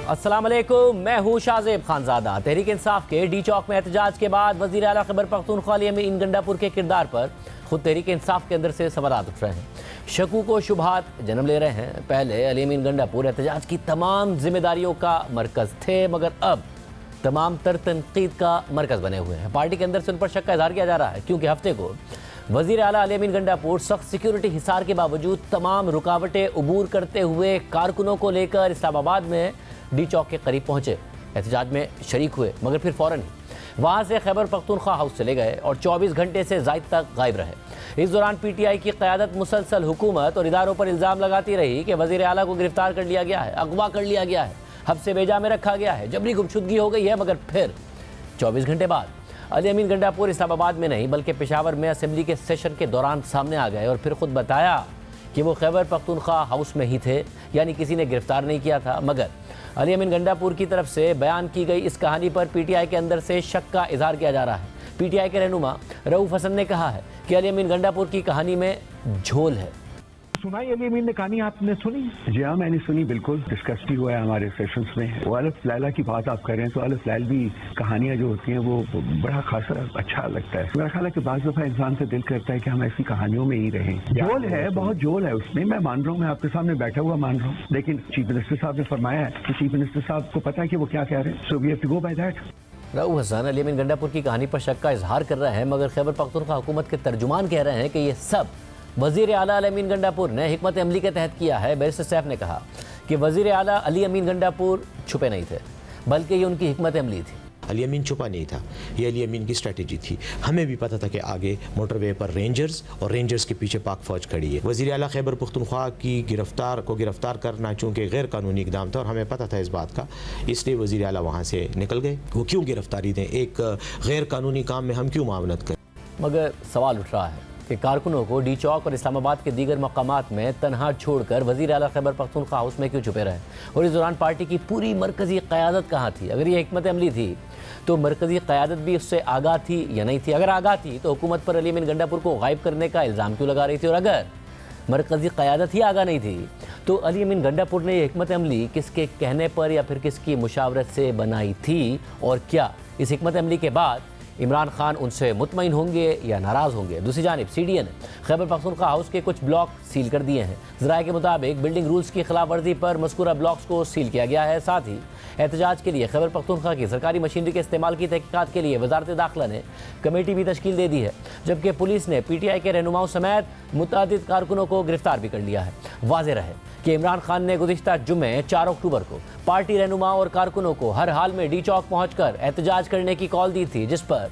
अस्सलाम वालेकुम, मैं हूँ शाहजेब खानजादा। तहरीक इंसाफ के डी चौक में एहतजाज के बाद वज़ीर आला खैबर पख्तूनख्वा अली अमीन गंडापुर के किरदार पर खुद तहरीक इंसाफ के अंदर से सवालात उठ रहे हैं, शकूक व शुबहात जन्म ले रहे हैं। पहले अली अमीन गंडापुर एहतजाज की तमाम जिम्मेदारियों का मरकज़ थे, मगर अब तमाम तर तनकीद का मरकज़ बने हुए हैं। पार्टी के अंदर से उन पर शक का इजहार किया जा रहा है, क्योंकि हफ्ते को वज़ीर आला अली अमीन गंडापुर सख्त सिक्योरिटी हिसार के बावजूद तमाम रुकावटें अबूर करते हुए कारकुनों को लेकर इस्लामाबाद में डी चौक के करीब पहुंचे, एहतजाज में शरीक हुए, मगर फिर फ़ौरन ही वहाँ से खैबर पख्तूनख्वा हाउस चले गए और 24 घंटे से ज़ायद तक गायब रहे। इस दौरान PTI की क़यादत मुसलसल हुकूमत और इदारों पर इल्ज़ाम लगाती रही कि वज़ीर आला को गिरफ्तार कर लिया गया है, अगवा कर लिया गया है, हब्से बेजा में रखा गया है, जबरी गुमशुदगी हो गई है। मगर फिर 24 घंटे बाद अली अमीन गंडापुर इस्लामाबाद में नहीं बल्कि पेशावर में असेंबली के सेशन के दौरान सामने आ गए और फिर खुद बताया कि वो खैबर पख्तूनख्वा हाउस में ही थे, यानी किसी ने गिरफ्तार नहीं किया था। मगर अली अमीन गंडापुर की तरफ से बयान की गई इस कहानी पर PTI के अंदर से शक का इजहार किया जा रहा है। PTI के रहनुमा रऊफ हसन ने कहा है कि अली अमीन गंडापुर की कहानी में झोल है। सुनाई अली अमीन ने कहानी आपने सुनी? जी हाँ, मैंने सुनी, बिल्कुल डिस्कस भी हुआ है हमारे सेशंस में। वो अलफ लैला की बात आप कर रहे हैं तो अलफ लैल भी कहानियां जो होती हैं वो बड़ा खासा अच्छा लगता है। मेरा ख्याल है कि बाज़ दफा इंसान से दिल करता है कि हम ऐसी कहानियों में ही रहें। जोल है, बहुत जोल है उसमें, मैं मान रहा हूँ, मैं आपके सामने बैठा हुआ मान रहा हूँ। लेकिन चीफ मिनिस्टर साहब ने फरमाया है कि चीफ मिनिस्टर साहब को पता है कि वो क्या कह रहे हैं, so we have to go by that. Rauf Hasan Ali Amin Gandapur की कहानी पर शक का इजहार कर रहे हैं, मगर खैबर पख्तूनख्वा हुकूमत के तर्जुमान कह रहे हैं कि ये सब वज़ीर आला अली अमीन गंडापुर ने हिकमत अमली के तहत किया है। बैरिस्टर सैफ ने कहा कि वज़ीर आला अली अमीन गंडापुर छुपे नहीं थे, बल्कि ये उनकी हिकमत अमली थी। अली अमीन छुपा नहीं था, ये अली अमीन की स्ट्रेटजी थी। हमें भी पता था कि आगे मोटरवे पर रेंजर्स और रेंजर्स के पीछे पाक फौज खड़ी है। वज़ीर आला खैबर पख्तूनख्वा की गिरफ्तार करना चूँकि गैर कानूनी इकदाम था और हमें पता था इस बात का, इसलिए वज़ीर आला वहाँ से निकल गए। वो क्यों गिरफ्तारी दें, एक गैर कानूनी काम में हम क्यों मामलत करें? मगर सवाल उठ रहा है कि कारकुनों को डी चौक और इस्लामाबाद के दीगर मकामात में तनहा छोड़कर वज़ीर आला खैबर पख्तूनख्वा हाउस में क्यों छुपे रहे, और इस दौरान पार्टी की पूरी मरकज़ी क़यादत कहाँ थी? अगर ये हिकमत अमली थी तो मरकज़ी क़यादत भी उससे आगाह थी या नहीं थी? अगर आगाह थी तो हुकूमत पर अली अमीन गंडापुर को गायब करने का इल्ज़ाम क्यों लगा रही थी? और अगर मरकज़ी क़यादत ही आगाह नहीं थी तो अली अमीन गंडापुर ने ये हिकमत अमली किसके कहने पर या फिर किसकी मुशावरत से बनाई थी? और क्या इस हिकमत अमली के बाद इमरान खान उनसे मुतमईन होंगे या नाराज़ होंगे? दूसरी जानिब CDA ने खैबर पख्तूनख्वा हाउस के कुछ ब्लॉक सील कर दिए हैं। ज़राए के मुताबिक बिल्डिंग रूल्स की खिलाफ वर्जी पर मज़कूरा ब्लॉक्स को सील किया गया है। साथ ही एहतजाज के लिए खैबर पख्तूनख्वा की सरकारी मशीनरी के इस्तेमाल की तहकीकात के लिए वजारत दाखिला ने कमेटी भी तश्कील दे दी है, जबकि पुलिस ने PTI के रहनुमाओं समेत मुतअद्दिद कारकुनों को गिरफ्तार भी कर लिया है। वाज़ेह रहे कि इमरान खान ने गुज़िश्ता जुम्मे 4 अक्टूबर को पार्टी रहनुमाओं और कारकुनों को हर हाल में डी चौक पहुँचकर एहतजाज करने की कॉल दी थी, जिस पर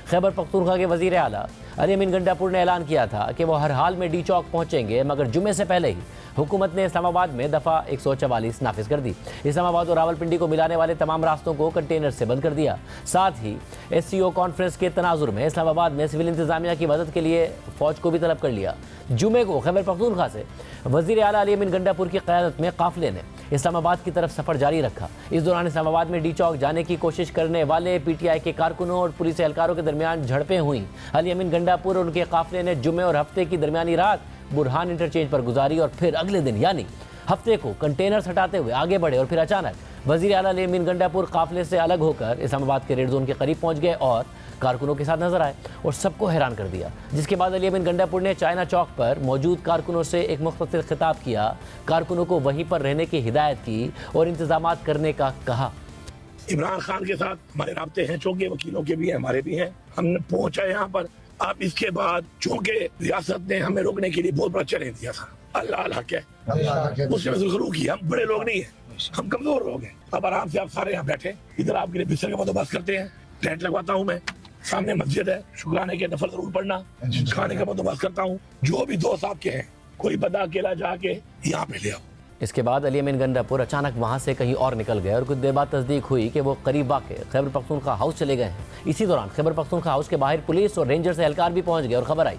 खैबर पख्तूनख्वा के वज़ीर आला अली अमीन गंडापुर ने ऐलान किया था कि वो हर हाल में डी चौक पहुँचेंगे। मगर जुम्मे से पहले ही हुकूमत ने इस्लामाबाद में दफ़ा 144 नाफिज कर दी। इस्लामाबाद और रावलपिंडी को मिलाने वाले तमाम रास्तों को कंटेनर से बंद कर दिया। साथ ही SCO कॉन्फ्रेंस के तनाजुर में इस्लामाबाद में सिविल इंतजामिया की मदद के लिए फ़ौज को भी तलब कर लिया। जुमे को खैबर पख्तूनख्वा से वज़ीर आला अली अमीन गंडापुर की क़यादत में काफ़िले ने इस्लामाबाद की तरफ सफ़र जारी रखा। इस दौरान इस्लामाबाद में डी चौक जाने की कोशिश करने वाले PTI के कारकुनों और पुलिस एहलकारों के दरमियान झड़पें हुई। अली अमीन गंडापुर और उनके काफ़िले ने जुम्मे और हफ्ते की दरमियानी रात बुरहान इंटरचेंज पर गुजारी और फिर अगले दिन यानी हफ्ते को कंटेनर्स हटाते हुए आगे बढ़े और फिर अचानक वज़ीर आला अली अमीन गंडापुर काफ़िले से अलग होकर इस्लामाबाद के रेड जोन के करीब पहुँच गए और कारकुनों के साथ नजर आए और सबको हैरान कर दिया। जिसके बाद अली अमीन गंडापुर ने चाइना चौक पर मौजूद कारकुनों से एक मुख्तसर खिताब किया, कारकुनों को वहीं पर रहने की हिदायत की और इंतजामात करने का कहा। इमरान खान के साथ हमारे राब्ते हैं, चूंकि वकीलों के भी हैं, हमारे भी हैं। हमने पहुंचा यहाँ पर। अब इसके बाद चूंकि रियासत ने हमें रोकने के लिए बहुत बड़ा चैलेंज दिया था, अल्लाह हक है, उसने जरूर किया। हम बड़े लोग नहीं है, हम कमजोर लोग हैं। अब आराम से आप सारे यहाँ बैठे, इधर आपके लिए बिस्तर का बंदोबस्त करते हैं, टेंट लगवाता हूँ मैं, सामने मस्जिद है, शुक्राने के नफल जरूर पढ़ना, खाने का बंदोबस्त करता हूँ। जो भी दोस्त आपके हैं, कोई बंदा अकेला जाके यहाँ पे ले आओ। इसके बाद अली अमीन गंडापुर अचानक वहाँ से कहीं और निकल गए और कुछ देर बाद तस्दीक हुई कि वो करीब वाक़े खैबर पख्तूनख्वा हाउस चले गए हैं। इसी दौरान खैबर पख्तूनख्वा हाउस के बाहर पुलिस और रेंजर्स एहलकार भी पहुँच गए और खबर आई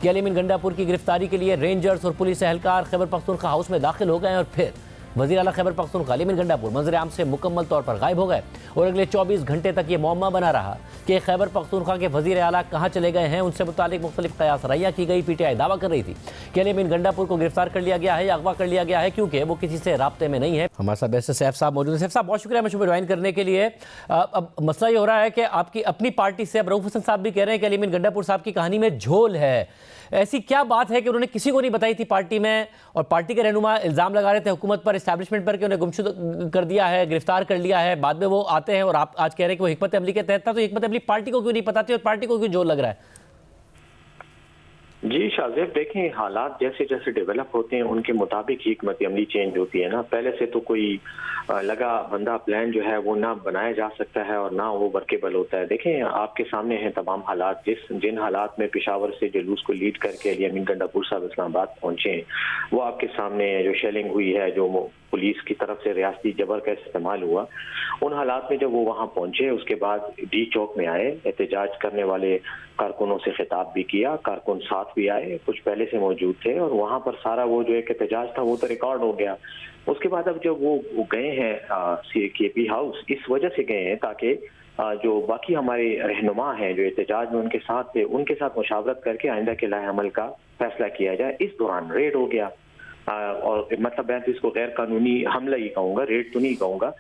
कि अली अमीन गंडापुर की गिरफ्तारी के लिए रेंजर्स और पुलिस एहलकार खैबर पख्तूनख्वा हाउस में दाखिल हो गए और फिर वज़ीर आला खैबर पख्तूनख्वा अली अमीन गंडापुर मंजर आम से मुकम्मल तौर पर गायब हो गए और अगले 24 घंटे तक ये मौमा बना रहा कि खैबर पख्तूनख्वा के वज़ीर आला कहाँ चले गए हैं। उनसे मुतालिक मुख्तलिफ कयास रैया की गई। PTI दावा कर रही थी कि अली अमीन गंडापुर को गिरफ्तार कर लिया गया है या अगवा कर लिया गया है क्योंकि वो किसी से राब्ते में नहीं है। हमारे साथ बैरिस्टर सैफ साहब मौजूद हैं। सैफ साहब बहुत शुक्रिया मैं ज्वाइन करने के लिए। अब मसला ये हो रहा है कि आपकी अपनी पार्टी से अब रऊफ हसन साहब भी कह रहे हैं कि अली अमीन गंडापुर साहब की कहानी में झोल है। ऐसी क्या बात है कि उन्होंने किसी को नहीं बताई थी पार्टी में, और पार्टी के रहनुमा इल्ज़ाम लगा रहे थे हुकूमत पर, इस्टेब्लिशमेंट पर कि उन्हें गुमशुद कर दिया है, गिरफ्तार कर लिया है। बाद में वो आते हैं और आप आज कह रहे हैं कि वो हिकमत अमली के तहत था, तो हिकमत अमली पार्टी को क्यों नहीं पता थी और पार्टी को क्यों जोर लग रहा है? जी शाहजेब, देखें हालात जैसे जैसे डेवलप होते हैं उनके मुताबिक ही हिकमत अमली चेंज होती है ना। पहले से तो कोई लगा बंदा प्लान जो है वो ना बनाया जा सकता है और ना वो वर्केबल होता है। देखें आपके सामने हैं तमाम हालात, जिन हालात में पेशावर से जुलूस को लीड करके अली अमीन गंडापुर साहब इस्लामाबाद पहुंचे हैं वो आपके सामने जो शेलिंग हुई है, जो पुलिस की तरफ से रियासती जबर का इस्तेमाल हुआ, उन हालात में जब वो वहाँ पहुंचे उसके बाद डी चौक में आए, एहतजाज करने वाले कारकुनों से खिताब भी किया, कारकुन साथ भी आए, कुछ पहले से मौजूद थे और वहाँ पर सारा वो जो एक एहतजाज था वो तो रिकॉर्ड हो गया। उसके बाद अब जब वो गए हैं केपी हाउस, इस वजह से गए हैं ताकि जो बाकी हमारे रहनुमा हैं जो एहतजाज में उनके साथ थे उनके साथ मुशावरत करके आइंदा के लाए अमल का फैसला किया जाए। इस दौरान रेड हो गया और मतलब मैं तो इसको गैर कानूनी हमला ही कहूँगा, रेड तो नहीं कहूँगा,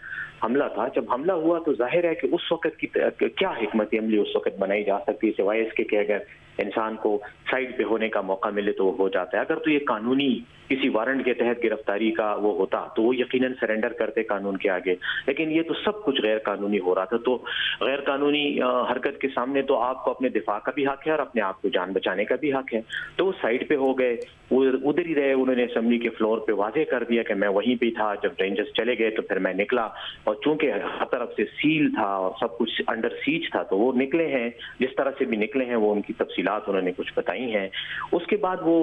हमला था। जब हमला हुआ तो जाहिर है कि उस वक्त की क्या हिकमत अमली उस वक्त बनाई जा सकती है सिवाय इसके कि अगर इंसान को साइड पे होने का मौका मिले तो हो जाता है। अगर तो ये कानूनी किसी वारंट के तहत गिरफ्तारी का वो होता तो वो यकीनन सरेंडर करते कानून के आगे, लेकिन ये तो सब कुछ गैर कानूनी हो रहा था। तो गैर कानूनी हरकत के सामने तो आपको अपने दिफा का भी हक है और अपने आप को जान बचाने का भी हक है। तो वो साइड पे हो गए, उधर ही रहे। उन्होंने असेंबली के फ्लोर पे वाजे कर दिया कि मैं वहीं पे था, जब रेंजर्स चले गए तो फिर मैं निकला, और चूंकि हर तरफ से सील था और सब कुछ अंडर सीज था तो वो निकले हैं, जिस तरह से भी निकले हैं वो उनकी तफसीलात उन्होंने कुछ बताई हैं। उसके बाद वो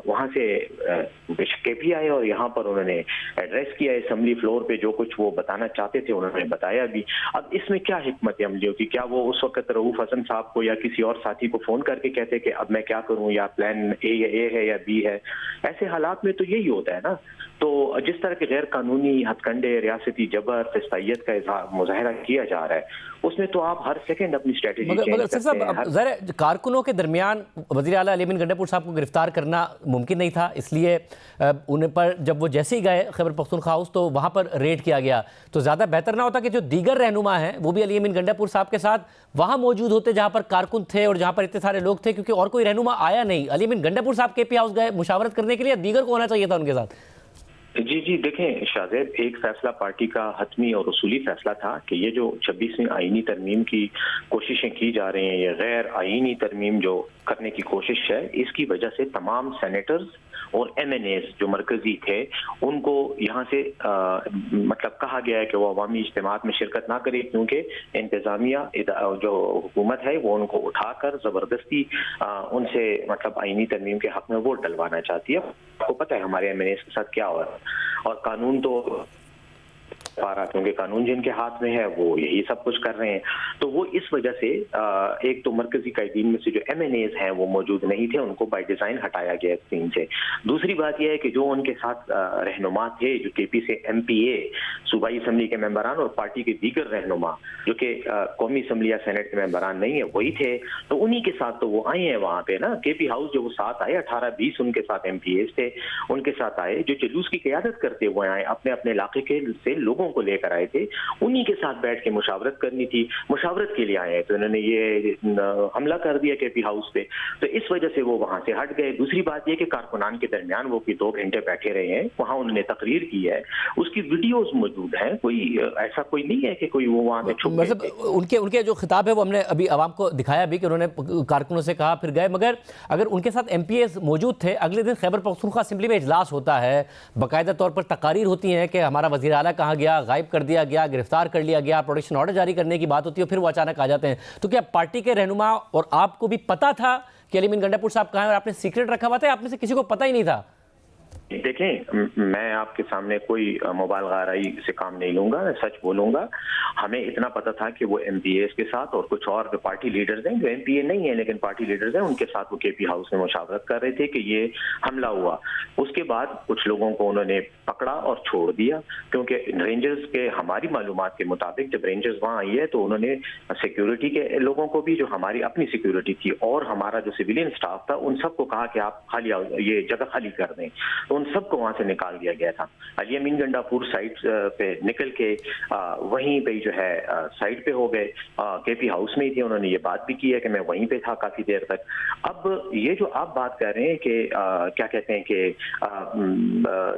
वहां से केपी आए और यहाँ पर उन्होंने एड्रेस किया असेंबली फ्लोर पे, जो कुछ वो बताना चाहते थे उन्होंने बताया भी। अब इसमें क्या हिकमत अमली होती? क्या वो उस वक्त रऊफ हसन साहब को या किसी और साथी को फोन करके कहते कि अब मैं क्या करूं, या प्लान ए है या बी है? ऐसे हालात में तो यही होता है ना। तो जिस तरह के गैर कानूनी हथकंडे, रियासती जबर, फिस्तायत का मुजाहरा किया जा रहा है उसमें तो आप हर सेकंड अपनी स्ट्रेटेजी मगर साहब कारकुनों के दरमियान वज़ीर आला अली अमीन गंडापुर साहब को गिरफ्तार करना मुमकिन नहीं था, इसलिए उन पर जब वो जैसे ही गए खैबर पख्तूनख्वा हाउस तो वहाँ पर रेड किया गया। तो ज़्यादा बेहतर ना होता कि जो दीगर रहनुमा हैं वो भी अली अमीन गंडापुर साहब के साथ वहाँ मौजूद होते जहाँ पर कारकुन थे और जहाँ पर इतने सारे लोग थे, क्योंकि और कोई रहनुमा आया नहीं। अली अमीन गंडापुर साहब केपी हाउस गए मुशावरत करने के लिए, दीगर को होना चाहिए था उनके साथ। जी देखें शाहजेब, एक फैसला पार्टी का हतमी और उसूली फैसला था कि ये जो 26वीं आईनी तरमीम की कोशिशें की जा रही हैं, ये गैर आईनी तरमीम जो करने की कोशिश है, इसकी वजह से तमाम सेनेटर्स और MNAs जो मरकजी थे उनको यहाँ से मतलब कहा गया है कि वो अवामी इज्तिमात में शिरकत ना करे, क्योंकि इंतजामिया जो हुकूमत है वो उनको उठाकर ज़बरदस्ती उनसे मतलब आईनी तरमीम के हक में वोट डलवाना चाहती है। आपको पता है हमारे MNAs के साथ क्या हो रहा है, और कानून तो क्योंकि कानून जिनके हाथ में है वो यही सब कुछ कर रहे हैं। तो वो इस वजह से एक तो मरकजी कायदीन में से जो MNAs हैं वो मौजूद नहीं थे, उनको बाय डिजाइन हटाया गया स्क्रीन से। दूसरी बात यह है कि जो उनके साथ रहनुमा थे, जो KP से MPA सूबाई असम्बली के मेंबरान और पार्टी के दीगर रहनुमा जो कि कौमी असम्बली या सेनेट के मेंबरान नहीं है वही थे, तो उन्हीं के साथ तो वो आए हैं वहाँ पे ना KP हाउस। जो वो साथ आए 18-20 उनके साथ MPAs थे, उनके साथ आए जो जुलूस की क़यादत करते हुए आए, अपने अपने इलाके के से लोगों को लेकर आए थे, उन्हीं के साथ बैठ के मुशावरत करनी थी, मुशावरत के लिए आए तो इन्होंने ये हमला कर दिया KP हाउस पे, तो इस वजह से वो वहां से हट गए। दूसरी बात ये कि कारकुनान के दरमियान वो 2 घंटे बैठे रहे हैं, वहां उन्होंने तकरीर की है, उसकी वीडियोस मौजूद हैं, कोई ऐसा कोई नहीं है कि कोई वो वहां पे छुप गए। मतलब उनके जो खिताब है वो हमने अभी आवाम को दिखाया भी कि उन्होंने कारकुनों से कहा फिर गए, मगर अगर उनके साथ MPAs मौजूद थे, अगले दिन खैबर पख्तूनख्वा असेंबली में इजलास होता है, बाकायदा तौर पर तकारीर होती हैं कि हमारा वज़ीर आला कहाँ गया, गायब कर दिया गया, गिरफ्तार कर लिया गया, प्रोटेक्शन ऑर्डर जारी करने की बात होती है, फिर वो अचानक आ जाते हैं। तो क्या पार्टी के रहनुमा और आपको भी पता था कि अली अमीन गंडापुर साहब कहाँ हैं और आपने सीक्रेट रखा हुआ था, आप में से किसी को पता ही नहीं था? देखें, मैं आपके सामने कोई मुबालगाराई से काम नहीं लूंगा, सच बोलूंगा। हमें इतना पता था कि वो एमपीएस के साथ और कुछ और पार्टी लीडर्स हैं जो एमपीए नहीं है लेकिन पार्टी लीडर्स हैं, उनके साथ वो केपी हाउस में मुशावरत कर रहे थे कि ये हमला हुआ। उसके बाद कुछ लोगों को उन्होंने पकड़ा और छोड़ दिया, क्योंकि रेंजर्स के हमारी मालूमात के मुताबिक जब रेंजर्स वहां आई है तो उन्होंने सिक्योरिटी के लोगों को भी, जो हमारी अपनी सिक्योरिटी थी और हमारा जो सिविलियन स्टाफ था, उन सबको कहा कि आप खाली ये जगह खाली कर दें। तो उन सबको वहां से निकाल दिया गया था। अली अमीन गंडापुर साइड पे निकल के वहीं पे जो है साइड पे हो गए। केपी हाउस में ही थे, उन्होंने ये बात भी की है कि मैं वहीं पे था काफी देर तक। अब ये जो आप बात कर रहे हैं कि क्या कहते हैं कि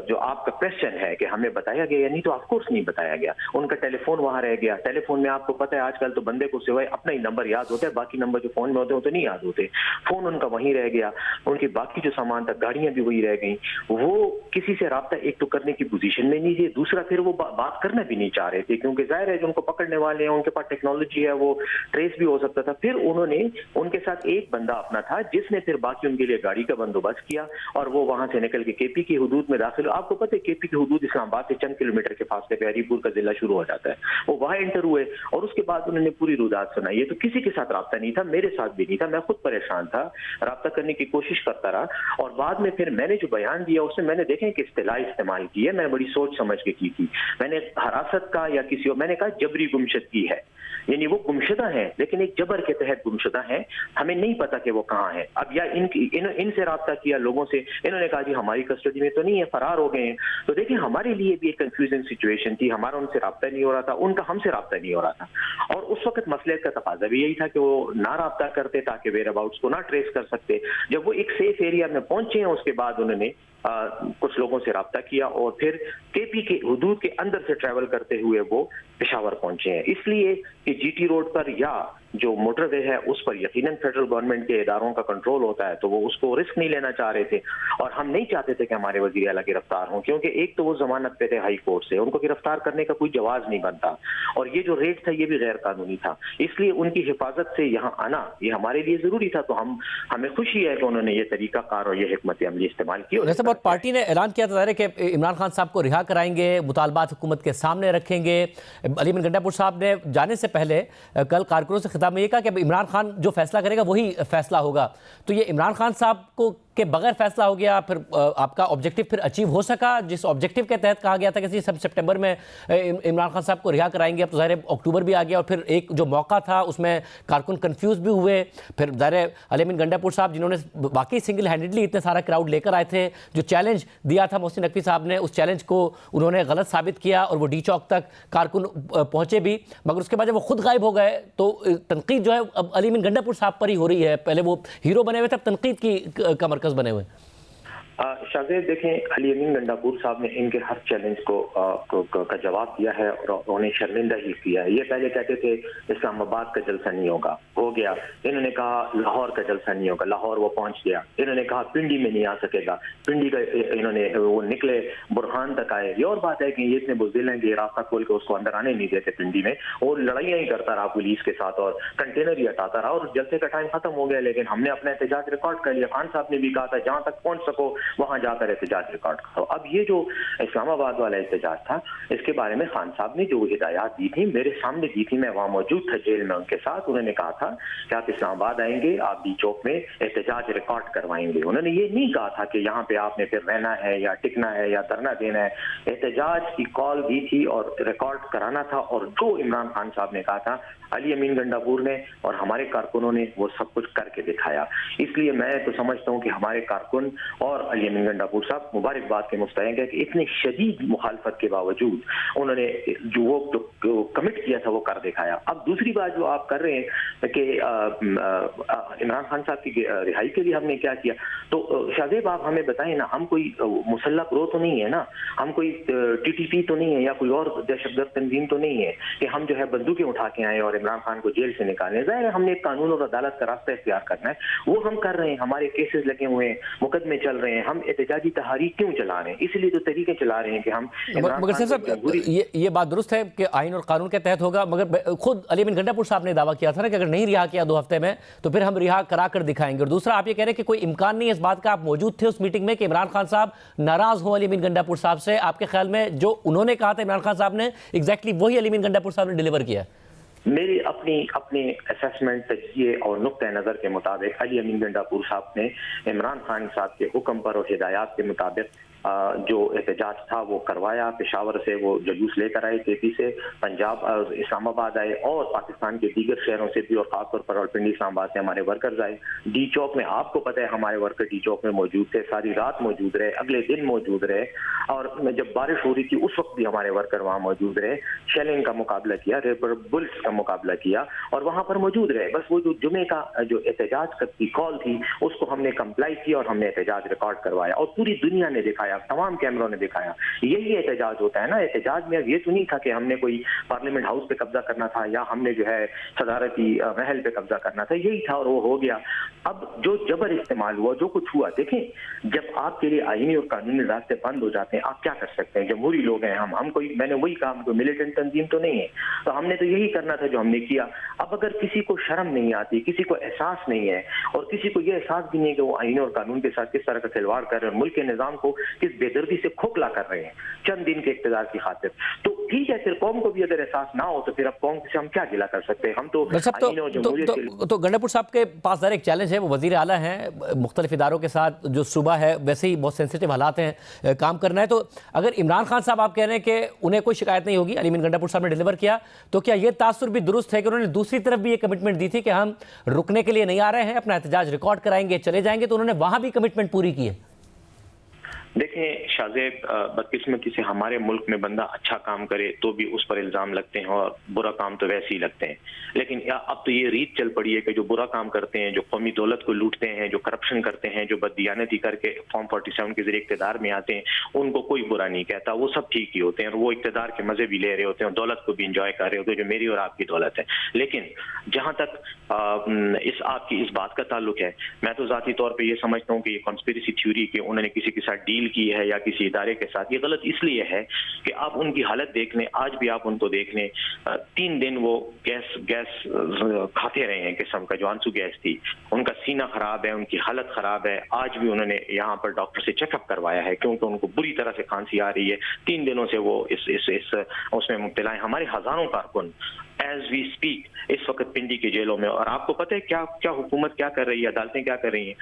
जो आपका क्वेश्चन है कि हमें बताया गया या नहीं, तो ऑफकोर्स नहीं बताया गया। उनका टेलीफोन वहां रह गया। टेलीफोन में आपको पता है आजकल तो बंदे को सिवाय अपना ही नंबर याद होता है, बाकी नंबर जो फोन में होते हैं तो नहीं याद होते। फोन उनका वहीं रह गया, उनकी बाकी जो सामान था, गाड़ियां भी वही रह गई। वो किसी से राब्ता एक तो करने की पोजीशन में नहीं थे, दूसरा फिर वो बात करना भी नहीं चाह रहे थे, क्योंकि जाहिर है जो उनको पकड़ने वाले हैं उनके पास टेक्नोलॉजी है, वो ट्रेस भी हो सकता था। फिर उन्होंने उनके साथ एक बंदा अपना था जिसने फिर बाकी उनके लिए गाड़ी का बंदोबस्त किया और वो वहां से निकल के केपी की हुदूद में दाखिल। आपको पता है केपी की हुदूद इस्लामाबाद से चंद किलोमीटर के फासले पे हरीपुर का जिला शुरू हो जाता है। वो वहां एंटर हुए और उसके बाद उन्होंने पूरी रुदात सुनाई है। तो किसी के साथ राब्ता नहीं था, मेरे साथ भी नहीं था, मैं खुद परेशान था, राब्ता करने की कोशिश करता रहा। और बाद में फिर मैंने जो बयान दिया उसमें मैंने देखें कि इस्तिलाह इस्तेमाल की है, मैंने बड़ी सोच समझ के की थी। मैंने हरासत का या किसी और, मैंने कहा जबरी गुमशदगी है, यानी वो गुमशुदा है लेकिन एक जबर के तहत गुमशुदा है, हमें नहीं पता कि वो कहाँ है। अब या इनसे राब्ता किया लोगों से, इन्होंने कहा जी हमारी कस्टडी में तो नहीं है, फरार हो गए हैं। तो देखिए हमारे लिए भी एक कंफ्यूजिंग सिचुएशन थी, हमारा उनसे राब्ता नहीं हो रहा था, उनका हमसे राब्ता नहीं हो रहा था। और उस वक्त मसले का तकाजा भी यही था कि वो ना राब्ता करते ताकि वेयर अबाउट्स को ना ट्रेस कर सकते। जब वो एक सेफ एरिया में पहुंचे हैं उसके बाद उन्होंने कुछ लोगों से राब्ता किया और फिर केपी के हुदूद के अंदर से ट्रैवल करते हुए वो पेशावर पहुंचे हैं। इसलिए कि जीटी रोड पर या जो मोटरवे है उस पर यकीनन फेडरल गवर्नमेंट के इदारों का कंट्रोल होता है, तो वो उसको रिस्क नहीं लेना चाह रहे थे। और हम नहीं चाहते थे कि हमारे वजीर आला गिरफ्तार हों, क्योंकि एक तो वो जमानत पे थे हाई कोर्ट से, उनको गिरफ्तार करने का कोई जवाब नहीं बनता। और ये जो रेड था ये भी गैर कानूनी था, इसलिए उनकी हिफाजत से यहाँ आना ये हमारे लिए जरूरी था। तो हमें खुशी है कि उन्होंने ये तरीकाकार और ये हिकमत अमली इस्तेमाल की। और पार्टी ने ऐलान किया था कि इमरान खान साहब को रिहा कराएंगे, मुतालबात हुकूमत के सामने रखेंगे। अली अमीन गंडापुर साहब ने जाने से पहले कल कारकुनों से खिताब में ये कहा कि इमरान खान जो फैसला करेगा वही फैसला होगा। तो ये इमरान खान साहब को के बगैर फैसला हो गया, फिर आपका ऑब्जेक्टिव फिर अचीव हो सका जिस ऑब्जेक्टिव के तहत कहा गया था कि सब सितंबर में इमरान खान साहब को रिहा कराएंगे। अब तो ज़ाहिर अक्टूबर भी आ गया और फिर एक जो मौका था उसमें कारकुन कंफ्यूज भी हुए। फिर ज़ाहिर अली अमीन गंडापुर साहब जिन्होंने वाकई सिंगल हैंडेडली इतने सारा क्राउड लेकर आए थे, जो चैलेंज दिया था मोहसिन नकवी साहब ने, उस चैलेंज को उन्होंने गलत साबित किया और वो डी चौक तक कारकुन पहुंचे भी, मगर उसके बाद जब वो खुद गायब हो गए तो तनकीद जो है अब अली अमीन गंडापुर साहब पर ही हो रही है। पहले वो हीरो बने हुए थे, अब तनकीद का मरकज बने हुए। शाज़ेब देखें, अली अमीन गंडापुर साहब ने इनके हर चैलेंज का जवाब दिया है और उन्हें शर्मिंदा ही किया है। ये पहले कहते थे इस्लामाबाद का जलसा नहीं होगा, हो गया। इन्होंने कहा लाहौर का जलसा नहीं होगा, लाहौर वो पहुंच गया। इन्होंने कहा पिंडी में नहीं आ सकेगा, पिंडी का इन्होंने वो निकले, बुरहान तक आए। ये और बात है कि ये इतने बुज़दिल हैं कि रास्ता खोल के उसको अंदर आने नहीं देते पिंडी में, और लड़ाइयाँ ही करता रहा पुलिस के साथ और कंटेनर ही हटाता रहा और जलसे का टाइम खत्म हो गया। लेकिन हमने अपना एहतजाज रिकॉर्ड कर लिया। खान साहब ने भी कहा था जहां तक पहुंच सको वहां जाकर एहतजाज रिकॉर्ड करो। अब ये जो इस्लामाबाद वाला एहतजाज था, इसके बारे में खान साहब ने जो हिदायत दी थी मेरे सामने दी थी, मैं वहां मौजूद था जेल में उनके साथ। उन्होंने कहा था कि आप इस्लामाबाद आएंगे, आप डी चौक में एहतजाज रिकॉर्ड करवाएंगे। उन्होंने ये नहीं कहा था कि यहाँ पे आपने फिर रहना है या टिकना है या धरना देना है। एहतजाज की कॉल दी थी और रिकॉर्ड कराना था, और जो इमरान खान साहब ने कहा था अली अमीन गंडापुर ने और हमारे कारकुनों ने वो सब कुछ करके दिखाया। इसलिए मैं तो समझता हूँ कि हमारे कारकुन और अली अमीन गंडापुर साहब मुबारकबाद के मुस्तहिक है कि इतने शदीद मुखालफत के बावजूद उन्होंने जो कमिट किया था वो कर दिखाया। अब दूसरी बात जो आप कर रहे हैं कि इमरान खान साहब की रिहाई के लिए हमने क्या किया, तो शाज़ेब आप हमें बताएं ना, हम कोई मुसल्ला ग्रोह तो नहीं है ना, हम कोई टीटीपी तो नहीं है या कोई और दहशतगर्द तंजीम तो नहीं है कि हम जो है बंदूकें उठा के आए और इमरान खान को जेल से निकालने। जाहिर है हमने कानून और अदालत का रास्ता इख्तियार करना है, वो हम कर रहे हैं। हमारे केसेस लगे हुए हैं, मुकदमे चल रहे हैं, हम एहतजाजी तहरीक क्यों चला रहे हैं? इसलिए तो तरीके चला रहे हैं कि हम मगर साहब ये बात दुरुस्त है कि आइन और कानून के तहत होगा, मगर खुद अली अमीन गंडापुर साहब ने दावा किया था ना कि अगर नहीं रिहा किया 2 हफ्ते में तो फिर हम रिहा करा कर दिखाएंगे। और दूसरा, आप ये कह रहे हैं कि कोई इम्कान नहीं है इस बात का, आप मौजूद थे उस मीटिंग में, कि इमरान खान साहब नाराज हो अली अमीन गंडापुर साहब से। आपके ख्याल में जो उन्होंने कहा था इमरान खान साहब ने, एग्जैक्टली वही अली अमीन गंडापुर साहब ने डिलीवर किया? मेरी अपनी असेसमेंट, तजिए और नुक्ते नज़र के मुताबिक अली अमीन गंडापुर साहब ने इमरान खान साहब के हुक्म पर और हिदायत के मुताबिक जो एहतजाज था वो करवाया। पेशावर से वो जुलूस लेकर आए, केपी से पंजाब इस्लामाबाद आए और पाकिस्तान के दीगर शहरों से भी और खासतौर पर रावलपिंडी इस्लामाबाद से हमारे वर्कर्स आए। डी चौक में आपको पता है हमारे वर्कर डी चौक में मौजूद थे, सारी रात मौजूद रहे, अगले दिन मौजूद रहे, और जब बारिश हो रही थी उस वक्त भी हमारे वर्कर वहाँ मौजूद रहे। शेलिंग का मुकाबला किया, रेबर बुल्स का मुकाबला किया और वहाँ पर मौजूद रहे। बस वो जो जुमे का जो एहतजाज की कॉल थी उसको हमने कंप्लाई किया और हमने एहतजाज रिकॉर्ड करवाया और पूरी दुनिया ने दिखाया, तमाम कैमरों ने दिखाया। यही एहतजाज होता है ना। एहतजाज में ये तो नहीं था कि हमने कोई पार्लियामेंट हाउस पे कब्जा करना था या हमने जो है सदारती महल पे कब्जा करना था, यही था और वो हो गया। अब जो जबर इस्तेमाल हुआ, जो कुछ हुआ, देखें जब आपके लिए आईनी और कानूनी रास्ते बंद हो जाते हैं आप क्या कर सकते हैं? जमहूरी लोग हैं हम कोई, मैंने वही कहा, कोई मिलिटेंट तंजीम तो नहीं है, तो हमने तो यही करना था जो हमने किया। अब अगर किसी को शर्म नहीं आती, किसी को एहसास नहीं है और किसी को ये एहसास भी नहीं है कि वो आईनी और कानून के साथ किस तरह का खिलवाड़ कर रहे हैं और मुल्क के निजाम को किस बेदर्दी से खोखला कर रहे हैं चंद दिन के इख्तियार की खातिर, तो ठीक है, फिर कौम को भी अगर एहसास ना हो तो फिर अब कौम से हम क्या गिला कर सकते हैं? हम तो तो गंडापुर साहब के पास एक चैलेंज है, वो वजीर आला हैं, मुख्तलिफ इदारों के साथ जो सूबा है वैसे ही बहुत सेंसिटिव हालात हैं, काम करना है। तो अगर इमरान खान साहब आप कह रहे हैं कि उन्हें कोई शिकायत नहीं होगी, अली अमीन गंडापुर साहब ने डिलीवर किया, तो क्या ये तासुर भी दुरुस्त है कि उन्होंने दूसरी तरफ भी ये कमिटमेंट दी थी कि हम रुकने के लिए नहीं आ रहे हैं, अपना एहतजाज रिकॉर्ड कराएंगे, चले जाएंगे, तो उन्होंने वहां भी कमिटमेंट पूरी की है? देखें शाहजेब, बदकिस्मती से हमारे मुल्क में बंदा अच्छा काम करे तो भी उस पर इल्ज़ाम लगते हैं और बुरा काम तो वैसे ही लगते हैं। लेकिन अब तो ये रीत चल पड़ी है कि जो बुरा काम करते हैं, जो कौमी दौलत को लूटते हैं, जो करप्शन करते हैं, जो बददियानती करके फॉर्म 47 के जरिए इक़्तिदार में आते हैं, उनको कोई बुरा नहीं कहता, वो सब ठीक ही होते हैं और वो इक़्तिदार के मज़े भी ले रहे होते हैं और दौलत को भी इंजॉय कर रहे होते हैं, जो मेरी और आपकी दौलत है। लेकिन जहाँ तक आपकी इस बात का ताल्लुक है, मैं तो ज़ाती तौर पर यह समझता हूँ कि ये कॉन्स्पिरेसी थ्योरी कि उन्होंने किसी के साथ डील की है या किसी इदारे के साथ, ये गलत इसलिए है कि आप उनकी हालत देख लें, आज भी आप उनको देख लें, 3 दिन वो गैस खाते रहे हैं, किस्म का जो आंसू गैस थी, उनका सीना खराब है, उनकी हालत खराब है। आज भी उन्होंने यहाँ पर डॉक्टर से चेकअप करवाया है क्योंकि उनको बुरी तरह से खांसी आ रही है। 3 दिनों से वो इस उसमें मुब्तला है। हमारे हजारों कारकुन एज वी स्पीक इस वक्त पिंडी की जेलों में, और आपको पता है क्या हुकूमत क्या कर रही है, अदालतें क्या कर रही हैं?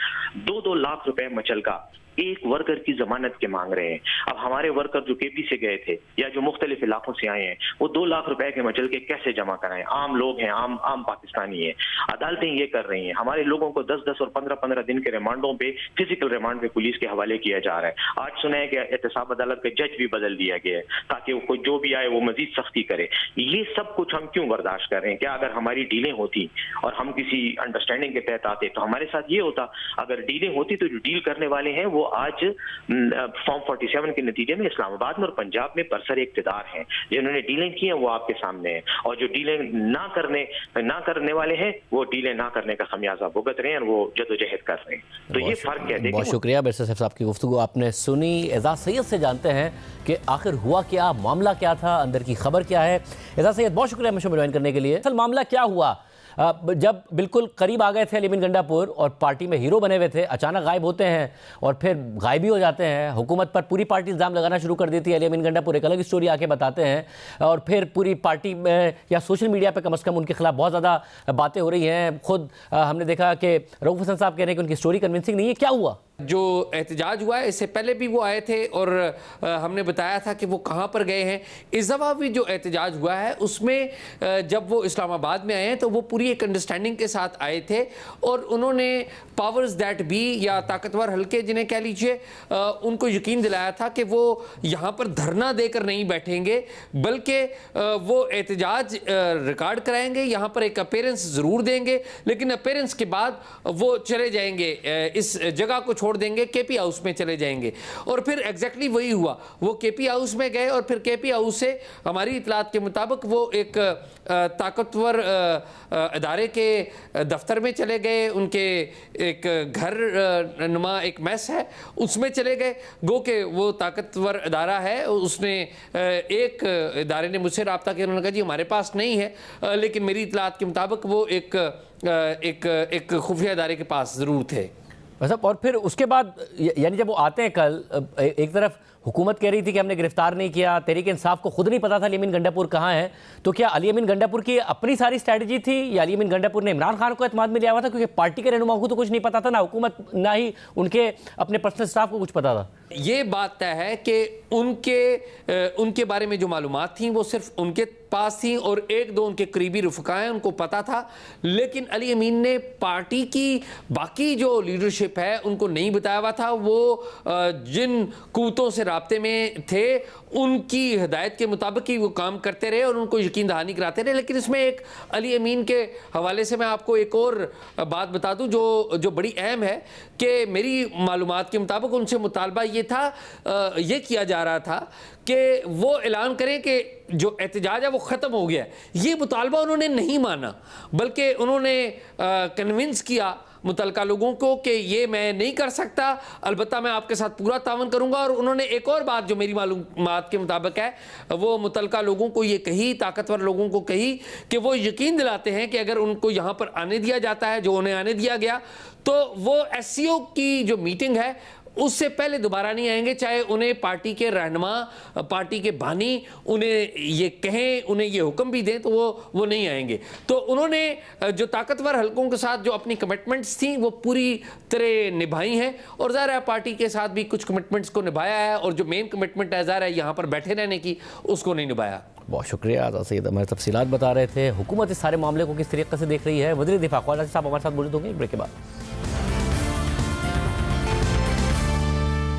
2-2 लाख रुपए मचलका एक वर्कर की जमानत के मांग रहे हैं। अब हमारे वर्कर जो केपी से गए थे या जो मुख्तलिफ इलाकों से आए हैं, वो 2 लाख रुपए के मचल के कैसे जमा कराएं? आम लोग हैं, आम पाकिस्तानी हैं। अदालतें ये कर रही हैं, हमारे लोगों को 10-10 और 15-15 दिन के रिमांडों पे, फिजिकल रिमांड पे पुलिस के हवाले किया जा रहा है। आज सुना है कि एहतसाब अदालत का जज भी बदल दिया गया है ताकि वो जो भी आए वो मजीद सख्ती करे। ये सब कुछ हम क्यों बर्दाश्त कर रहे हैं? क्या अगर हमारी डीलें होती और हम किसी अंडरस्टैंडिंग के तहत आते तो हमारे साथ ये होता? अगर डीलें होती तो जो डील करने वाले हैं वो आज फॉर्म 47 के नतीजे में इस्लामाबाद में और पंजाब में बरसर इक़्तिदार हैं। जिन्होंने डीलें की हैं वो आपके सामने हैं और जो डीलें ना करने वाले हैं वो डीलें ना करने का खमियाजा भुगत रहे हैं और वो जदोजहद कर रहे हैं। तो ये फर्क है। बहुत शुक्रिया बैरिस्टर साहब की गुफ्तगू आपने सुनी। एजाज सैयद से जानते हैं कि आखिर हुआ क्या, मामला क्या था, अंदर की खबर क्या है। एजाज सैयद बहुत शुक्रिया हमें ज्वाइन करने के लिए। असल मामला क्या हुआ, जब बिल्कुल करीब आ गए थे अली अमीन गंडापुर और पार्टी में हीरो बने हुए थे, अचानक गायब होते हैं और फिर गायब भी हो जाते हैं। हुकूमत पर पूरी पार्टी इल्ज़ाम लगाना शुरू कर देती है। अली अमीन गंडापुर एक अलग स्टोरी आके बताते हैं और फिर पूरी पार्टी में या सोशल मीडिया पे कम से कम उनके खिलाफ बहुत ज़्यादा बातें हो रही हैं। खुद हमने देखा कि रऊफ हसन साहब कह रहे हैं कि उनकी स्टोरी कन्विंसिंग नहीं है। क्या हुआ? जो एहतजाज हुआ है इससे पहले भी वो आए थे और हमने बताया था कि वो कहाँ पर गए हैं। इस दफ़ा भी जो एहतजाज हुआ है उसमें जब वो इस्लामाबाद में आए हैं तो वो पूरी एक अंडरस्टैंडिंग के साथ आए थे और उन्होंने पावर्स दैट बी या ताकतवर हल्के जिन्हें कह लीजिए, उनको यकीन दिलाया था कि वो यहाँ पर धरना देकर नहीं बैठेंगे बल्कि वो एहतजाज रिकॉर्ड कराएंगे, यहाँ पर एक अपीयरेंस ज़रूर देंगे, लेकिन अपीयरेंस के बाद वो चले जाएंगे, इस जगह को छोड़ देंगे, केपी हाउस में चले जाएंगे। और फिर एग्जैक्टली वही हुआ, वो केपी हाउस में गए और फिर केपी हाउस से हमारी इतलात के मुताबिक वो एक ताकतवर अदारे के दफ्तर में चले गए, उनके एक घर नुमा एक मैस है उसमें चले गए। गो के वो ताकतवर अदारा है, उसने एक इदारे ने मुझसे रब्ता किया, उन्होंने कहा जी हमारे पास नहीं है, लेकिन मेरी इतलात के मुताबिक वो एक खुफिया इदारे के पास ज़रूर थे। मतलब और फिर उसके बाद यानी जब वो आते हैं कल, एक तरफ हुकूमत कह रही थी कि हमने गिरफ्तार नहीं किया, तहरीक इंसाफ को खुद नहीं पता था अली अमीन गंडापुर कहाँ है, तो क्या अली अमीन गंडापुर की अपनी सारी स्ट्रैटेजी थी या अली अमीन गंडापुर ने इमरान खान को एतमाद में लिया हुआ था? क्योंकि पार्टी के रहनुमा को तो कुछ नहीं पता था, ना हुकूमत ना ही उनके अपने पर्सनल स्टाफ को कुछ पता था। ये बात तय है कि उनके बारे में जो मालूमात थी वो सिर्फ उनके पास थी और एक दो उनके करीबी रफ़क़ा हैं उनको पता था, लेकिन अली अमीन ने पार्टी की बाकी जो लीडरशिप है उनको नहीं बताया हुआ था। वो जिन कुव्वतों से राब्ते में थे उनकी हिदायत के मुताबिक ही वो काम करते रहे और उनको यकीन दहानी कराते रहे। लेकिन इसमें एक अली अमीन के हवाले से मैं आपको एक और बात बता दूं जो बड़ी अहम है कि मेरी मालूमात के मुताबिक उनसे मुतालबा ये था, ये किया जा रहा था कि वो ऐलान करें कि जो एहतजाज है वो ख़त्म हो गया। ये मुतालबा उन्होंने नहीं माना, बल्कि उन्होंने कन्विंस किया मुतलका लोगों को कि ये मैं नहीं कर सकता, अलबत्ता मैं आपके साथ पूरा तावन करूंगा। और उन्होंने एक और बात जो मेरी मालूमात के मुताबिक है, वो मुतलका लोगों को ये कही, ताकतवर लोगों को कही कि वो यकीन दिलाते हैं कि अगर उनको यहाँ पर आने दिया जाता है, जो उन्हें आने दिया गया, तो वो एससीओ की जो मीटिंग है उससे पहले दोबारा नहीं आएंगे, चाहे उन्हें पार्टी के रहनुमा, पार्टी के बानी उन्हें ये कहें, उन्हें ये हुक्म भी दें, तो वो नहीं आएंगे। तो उन्होंने जो ताकतवर हलकों के साथ जो अपनी कमिटमेंट्स थी वो पूरी तरह निभाई हैं और ज़ाहिर है पार्टी के साथ भी कुछ कमिटमेंट्स को निभाया है, और जो मेन कमिटमेंट है ज़ाहिर है यहाँ पर बैठे रहने की, उसको नहीं निभाया। बहुत शुक्रिया आज़ाद सईद, हमारे तफसीलात बता रहे थे। हुकूमत इस सारे मामले को किस तरीके से देख रही है, वज़ीर दिफा ख्वाजा साहब हमारे साथ मौजूद होंगे ब्रेक के बाद।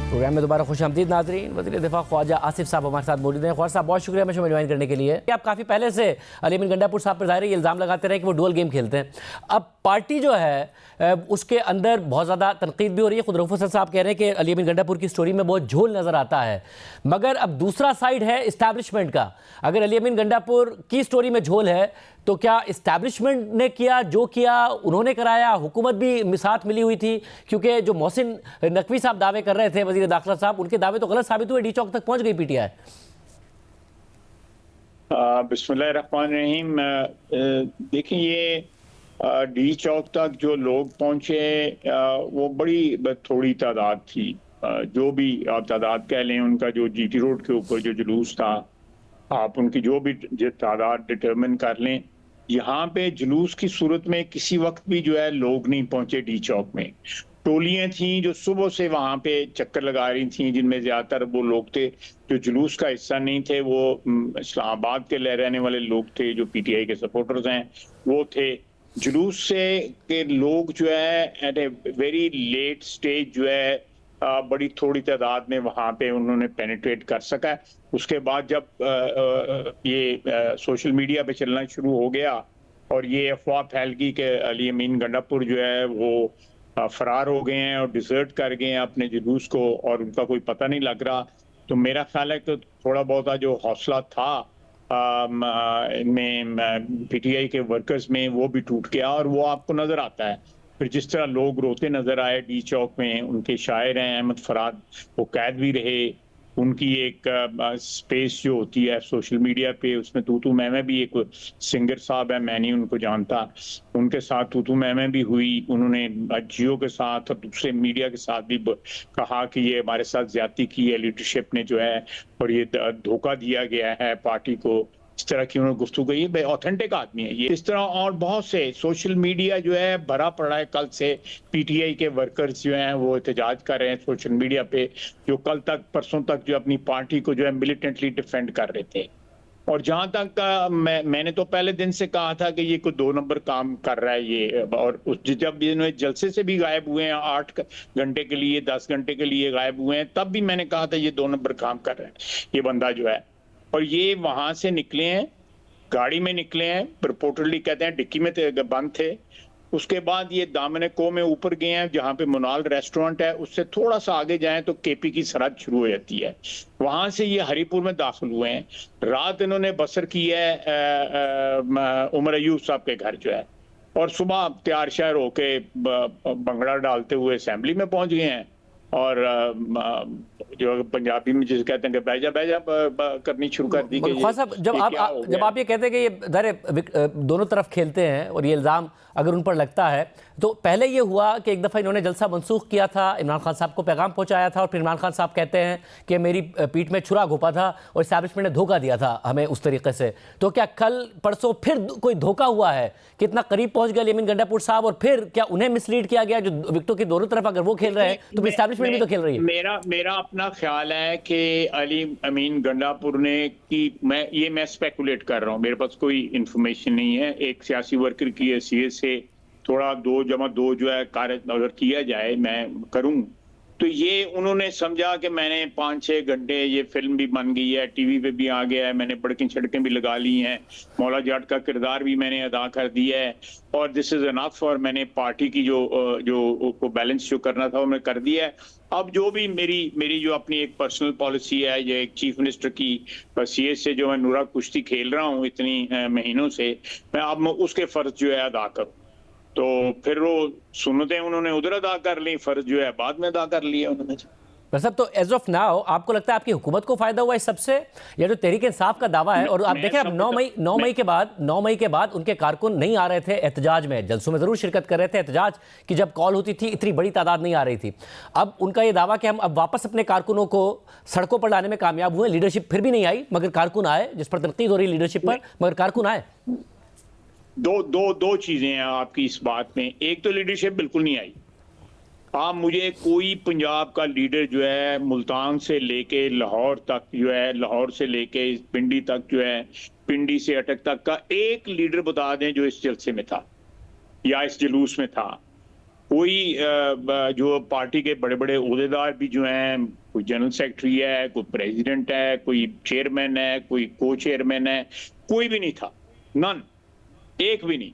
प्रोग्राम में दोबारा खुश आमदीद नाज़रीन। वज़ीर दिफा ख्वाजा आसिफ साहब हमारे साथ मौजूद हैं। ख्वाजा साहब बहुत शुक्रिया हमें ज्वाइन करने के लिए। आप काफ़ी पहले से अली अमीन गंडापुर साहब पर ज़ाहिर ये इल्ज़ाम लगाते रहे कि वो डुअल गेम खेलते हैं। अब पार्टी जो है उसके अंदर बहुत ज़्यादा तनकीद भी हो रही है। खुद रऊफ़ हसन साहब कह रहे हैं कि अली अमीन गंडापुर की स्टोरी में बहुत झोल नज़र आता है, मगर अब दूसरा साइड है इस्टेब्लिशमेंट का। अगर अली अमीन गंडापुर की स्टोरी में झोल है तो क्या इस्टेब्लिशमेंट ने किया जो किया उन्होंने कराया, हुकूमत भी साथ मिली हुई थी? क्योंकि जो मोहसिन नकवी साहब दावे कर रहे थे, वज़ीर दाखिला साहब, उनके दावे तो गलत साबित हुए, डी चौक तक पहुंच गई पीटीआई। बिस्मिल्लाहिर्रहमानिर्रहीम। देखिए ये डी चौक तक जो लोग पहुंचे वो बड़ी थोड़ी तादाद थी, जो भी आप तादाद कह लें। उनका जो जीटी रोड के ऊपर जो जुलूस था, आप उनकी जो भी तादाद डिटरमिन कर लें, यहाँ पे जुलूस की सूरत में किसी वक्त भी जो है लोग नहीं पहुंचे। डी चौक में टोलियां थी जो सुबह से वहां पे चक्कर लगा रही थी, जिनमें ज्यादातर वो लोग थे जो जुलूस का हिस्सा नहीं थे, वो इस्लामाबाद के रहने वाले लोग थे, जो पीटीआई के सपोर्टर्स हैं वो थे। जुलूस से के लोग जो है at a very late stage जो है बड़ी थोड़ी तादाद में वहां पे उन्होंने पेनिट्रेट कर सका। उसके बाद जब ये सोशल मीडिया पे चलना शुरू हो गया और ये अफवाह फैल गई कि अली अमीन गंडापुर जो है वो फरार हो गए हैं और डिजर्ट कर गए हैं अपने जुलूस को और उनका कोई पता नहीं लग रहा, तो मेरा ख्याल है कि थोड़ा बहुत जो हौसला था में पीटीआई के वर्कर्स में वो भी टूट गया। और वो आपको नजर आता है फिर जिस तरह लोग रोते नजर आए डी चौक में। उनके शायर हैं अहमद फराद, वो कैद भी रहे। उनकी एक स्पेस जो होती है सोशल मीडिया पे, उसमें तूतू मैमे भी, एक सिंगर साहब है, मैं नहीं उनको जानता, उनके साथ तूतू मैमे भी हुई। उन्होंने जियो के साथ और दूसरे मीडिया के साथ भी कहा कि ये हमारे साथ ज्यादती की है लीडरशिप ने जो है, और ये धोखा दिया गया है पार्टी को। इस तरह की उन्होंने गुफ्तगू कही है। ऑथेंटिक आदमी है ये। इस तरह और बहुत से सोशल मीडिया जो है भरा पड़ा है। कल से पीटीआई के वर्कर्स जो हैं वो एहतजाज कर रहे हैं सोशल मीडिया पे, जो कल तक परसों तक जो अपनी पार्टी को जो है मिलिटेंटली डिफेंड कर रहे थे। और जहां तक मैंने तो पहले दिन से कहा था कि ये कोई 2 नंबर काम कर रहा है ये। और जब इन्होंने जलसे से भी गायब हुए हैं, 8 घंटे के लिए 10 घंटे के लिए गायब हुए हैं, तब भी मैंने कहा था ये 2 नंबर काम कर रहा है ये बंदा जो है। और ये वहां से निकले हैं, गाड़ी में निकले हैं, रिपोर्टरली कहते हैं डिक्की में बंद थे। उसके बाद ये दामन को में ऊपर गए हैं, जहाँ पे मोनाल रेस्टोरेंट है, उससे थोड़ा सा आगे जाएं तो केपी की सरहद शुरू हो जाती है। वहां से ये हरीपुर में दाखिल हुए हैं। रात इन्होंने बसर की है उमर अयूब साहब के घर जो है, और सुबह तैयार शहर होके भंगड़ा डालते हुए असेंबली में पहुंच गए हैं, और जो पंजाबी में जिसे कहते हैं कि बैजा बैजा करनी शुरू कर दी गई। ख्वाजा साहब, जब आप ये कहते हैं कि ये दर दोनों तरफ खेलते हैं और ये इल्ज़ाम अगर उन पर लगता है, तो पहले ये हुआ कि एक दफ़ा इन्होंने जलसा मनसूख किया था, इमरान खान साहब को पैगाम पहुंचाया था, और फिर इमरान खान साहब कहते हैं कि मेरी पीठ में छुरा घोपा था और इस्टेब्लिशमेंट ने धोखा दिया था हमें उस तरीके से। तो क्या कल परसों फिर कोई धोखा हुआ है? कितना करीब पहुंच गए यमीन गंडापुर साहब, और फिर क्या उन्हें मिसलीड किया गया? जो विकेटों की दोनों तरफ अगर वो खेल रहे हैं तो इस्टेब्लिशमेंट भी तो खेल रही है। मेरा अपना ख्याल है कि अली अमीन गंडापुर ने की, मैं स्पेकुलेट कर रहा हूँ, मेरे पास कोई इंफॉर्मेशन नहीं है, एक सियासी वर्कर की हैसियत से थोड़ा 2+2 जो है कार्य अगर किया जाए मैं करूं, तो ये उन्होंने समझा कि मैंने 5-6 घंटे, ये फिल्म भी बन गई है, टीवी पे भी आ गया है, मैंने बड़की छड़कें भी लगा ली हैं, मौला जाट का किरदार भी मैंने अदा कर दिया है, और दिस इज एनफ, और मैंने पार्टी की जो बैलेंस जो करना था वो मैं कर दिया है। अब जो भी मेरी जो अपनी एक पर्सनल पॉलिसी है, ये एक चीफ मिनिस्टर की हैसियत से जो मैं नूरा कुश्ती खेल रहा हूँ इतनी महीनों से, मैं उसके फर्ज जो है अदा करूँ। तो फिर वो सुन्नतें उन्होंने उधर अदा कर ली, फर्ज जो है बाद में अदा कर लिया उन्होंने। सब तो एज ऑफ नाउ आपको लगता है आपकी हुकूमत को फायदा हुआ इस सबसे, या जो तहरीक इंसाफ का दावा है? और आप देखें अब 9 मई के बाद उनके कारकुन नहीं आ रहे थे एहतजाज में, जलसों में जरूर शिरकत कर रहे थे, एहतजाज की जब कॉल होती थी इतनी बड़ी तादाद नहीं आ रही थी। अब उनका ये दावा कि हम अब वापस अपने कारकुनों को सड़कों पर लाने में कामयाब हुए, लीडरशिप फिर भी नहीं आई मगर कारकुन आए, जिस पर तनकीद हो रही लीडरशिप पर, मगर कारकुन आए। दो चीजें हैं आपकी इस बात में। एक तो लीडरशिप बिल्कुल नहीं आई। आप मुझे कोई पंजाब का लीडर जो है मुल्तान से लेके लाहौर तक जो है, लाहौर से लेके पिंडी तक जो है, पिंडी से अटक तक का एक लीडर बता दें जो इस जलसे में था या इस जुलूस में था। कोई जो पार्टी के बड़े बड़े ओहदेदार भी जो हैं, कोई जनरल सेक्रेटरी है, कोई प्रेसिडेंट है, कोई चेयरमैन है, कोई को चेयरमैन है, कोई भी नहीं था, नन, एक भी नहीं।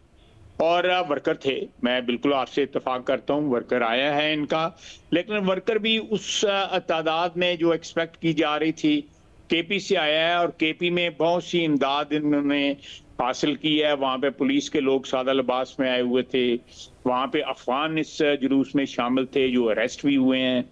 और वर्कर थे, मैं बिल्कुल आपसे इत्तेफाक करता हूँ, वर्कर आया है इनका, लेकिन वर्कर भी उस तादाद में जो एक्सपेक्ट की जा रही थी। केपी से आया है और केपी में बहुत सी इमदाद इन्होंने हासिल की है। वहाँ पे पुलिस के लोग सादा लिबास में आए हुए थे, वहाँ पे अफगान इस जुलूस में शामिल थे जो अरेस्ट भी हुए हैं,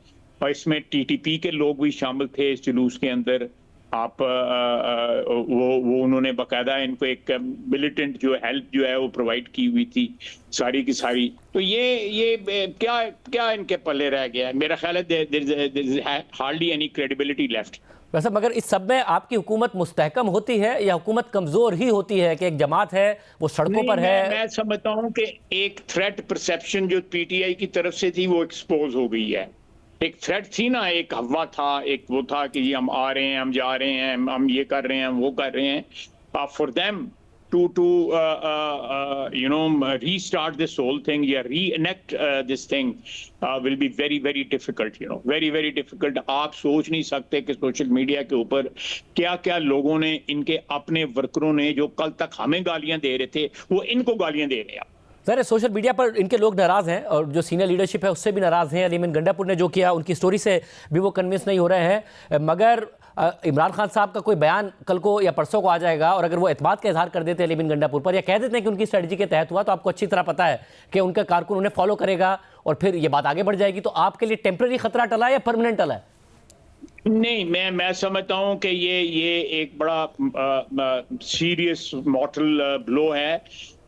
और इसमें टीटीपी के लोग भी शामिल थे इस जुलूस के अंदर। आप वो उन्होंने बाकायदा इनको एक मिलिटेंट जो हेल्प जो है वो प्रोवाइड की हुई थी सारी की सारी। तो ये क्या इनके पल्ले रह गया? मेरा ख्याल है हार्डली एनी क्रेडिबिलिटी लेफ्ट। वैसे मगर इस सब में आपकी हुकूमत मुस्तहकम होती है या हुकूमत कमजोर ही होती है कि एक जमात है वो सड़कों पर है? मैं समझता हूँ कि एक थ्रेट परसेप्शन जो पीटीआई की तरफ से थी वो एक्सपोज हो गई है। एक थ्रेट थी ना, एक हवा था, एक वो था कि जी हम आ रहे हैं, हम जा रहे हैं, हम ये कर रहे हैं, हम वो कर रहे हैं। For them to you know restart this whole thing, yeah, reenact this thing will be very difficult, you know, very difficult। आप सोच नहीं सकते कि सोशल मीडिया के ऊपर क्या लोगों ने, इनके अपने वर्करों ने जो कल तक हमें गालियां दे रहे थे वो इनको गालियां दे रहे हैं। सर सोशल मीडिया पर इनके लोग नाराज़ हैं और जो सीनियर लीडरशिप है उससे भी नाराज़ हैं। अलीमीन गंडापुर ने जो किया उनकी स्टोरी से भी वो कन्विंस नहीं हो रहे हैं, मगर इमरान खान साहब का कोई बयान कल को या परसों को आ जाएगा और अगर वो एतमाद का इजहार कर देते हैं अलीमीन गंडापुर पर या कह देते हैं कि उनकी स्ट्रेटजी के तहत हुआ, तो आपको अच्छी तरह पता है कि उनका कारकुन उन्हें फॉलो करेगा और फिर ये बात आगे बढ़ जाएगी। तो आपके लिए टेम्पररी खतरा टला है या परमानेंट टला है? नहीं, मैं समझता हूं कि ये एक बड़ा सीरियस मॉर्टल ब्लो है,